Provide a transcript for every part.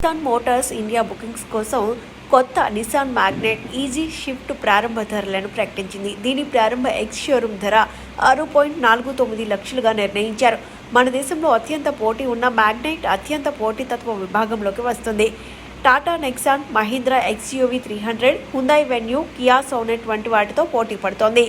Nissan Motors India bookings కోసం కొత్త Nissan Magnite easy shift ప్రారంభ ధరలను ప్రకటించింది. దీని ప్రారంభ ఎక్స్ షోరూమ్ ధర 6.49 లక్షలుగా నిర్ణయించారు. మన దేశంలో అత్యంత పోటీ ఉన్న మ్యాగ్నెట్ అత్యంత పోటీతత్వ విభాగంలోకి వస్తుంది. Tata Nexon, Mahindra XUV 300, Hyundai Venue, Kia Sonet వంటి వాటితో పోటీ పడుతోంది.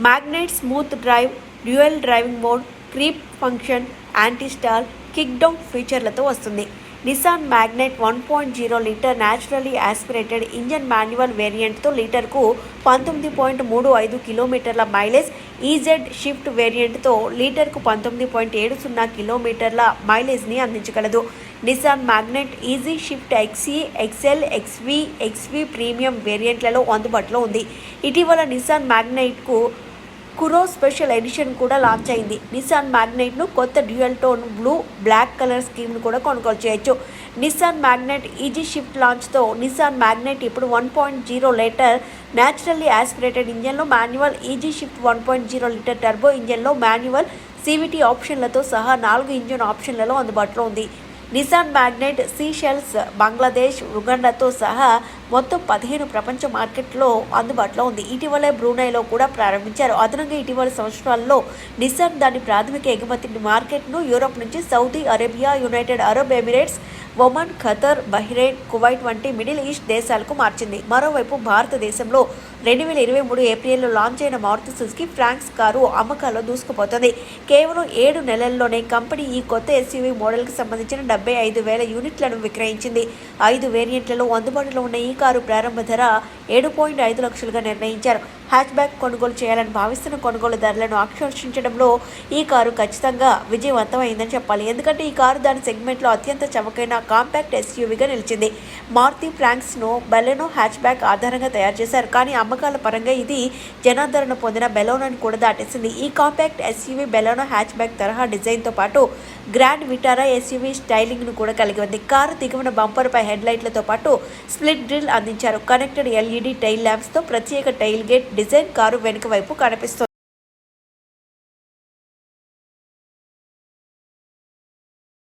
Magnite smooth drive, dual driving mode, creep function, anti stall, kick down ఫీచర్లతో వస్తుంది. Nissan Magnite 1.0 litre naturally aspirated engine manual వేరియంట్తో లీటర్కు 19.35 కిలోమీటర్ల మైలేజ్, ఈజెడ్ షిఫ్ట్ వేరియంట్తో లీటర్కు 19.70 కిలోమీటర్ల మైలేజ్ని అందించగలదు. Nissan Magnite easy shift XE, XL, XV premium వేరియంట్లలో అందుబాటులో ఉంది. ఇటీవల నిసాన్ మ్యాగ్నెట్కు కురో స్పెషల్ ఎడిషన్ కూడా లాంచ్ అయింది. నిసాన్ మ్యాగ్నెట్ను కొత్త dual tone blue, black colour స్కీమ్ను కూడా కొనుగోలు చేయొచ్చు. నిసాన్ మ్యాగ్నెట్ ఈజీ షిఫ్ట్ లాంచ్తో నిసాన్ మ్యాగ్నెట్ ఇప్పుడు 1.0 లీటర్ న్యాచురల్లీ యాస్పిరేటెడ్ ఇంజన్లో manual, easy shift 1.0 litre turbo ఇంజన్లో మాన్యువల్, CVT ఆప్షన్లతో సహా 4 ఇంజన్ ఆప్షన్లలో అందుబాటులో ఉంది. నిసాన్ మ్యాగ్నెట్ సీషెల్స్, బంగ్లాదేశ్, ఉగాండాతో సహా మొత్తం 15 ప్రపంచ మార్కెట్లో అందుబాటులో ఉంది. ఇటీవలే బ్రూనైలో కూడా ప్రారంభించారు. అదనంగా ఇటీవల సంవత్సరాల్లో నిసాన్ దాని ప్రాథమిక ఎగుమతి మార్కెట్ను యూరోప్ నుంచి Saudi Arabia, United Arab Emirates, Oman, Qatar, Bahrain, Kuwait వంటి మిడిల్ ఈస్ట్ దేశాలకు మార్చింది. మరోవైపు భారతదేశంలో 2023 ఏప్రిల్లో లాంచ్ అయిన మారుతి సుజుకి ఫ్రాంక్స్ కారు అమ్మకాల్లో దూసుకుపోతుంది. కేవలం 7 నెలల్లోనే కంపెనీ ఈ కొత్త SUV మోడల్కి సంబంధించిన 75,000 యూనిట్లను విక్రయించింది. 5 వేరియంట్లలో అందుబాటులో ఉన్న ఈ కారు ప్రారంభ ధర 7.5 లక్షలుగా నిర్ణయించారు. హ్యాచ్ బ్యాక్ కొనుగోలు చేయాలని భావిస్తున్న కొనుగోలుదారులను ఆకర్షించడంలో ఈ కారు ఖచ్చితంగా విజయవంతమైందని చెప్పాలి. ఎందుకంటే ఈ కారు దాని సెగ్మెంట్లో అత్యంత చవకైన కాంపాక్ట్ SUVగా నిలిచింది. మారుతి ఫ్రాంక్స్ను బెలెనో హ్యాచ్ బ్యాక్ ఆధారంగా తయారు చేశారు. కానీ అమ్మకాల పరంగా ఇది జనాదరణ పొందిన బెలోనోని కూడా దాటేసింది. ఈ compact SUV Baleno hatch back తరహా డిజైన్తో పాటు గ్రాండ్ విటారా SUV స్టైలింగ్ను కూడా కలిగి ఉంది. కారు దిగువన బంపర్పై హెడ్లైట్లతో పాటు స్ప్లిట్ డ్రిల్ అందించారు. కనెక్టెడ్ LED టైల్ ల్యాంప్స్తో ప్రత్యేక టైల్ గేట్ డిజైన్ కారు వెనుక వైపు కనిపిస్తుంది.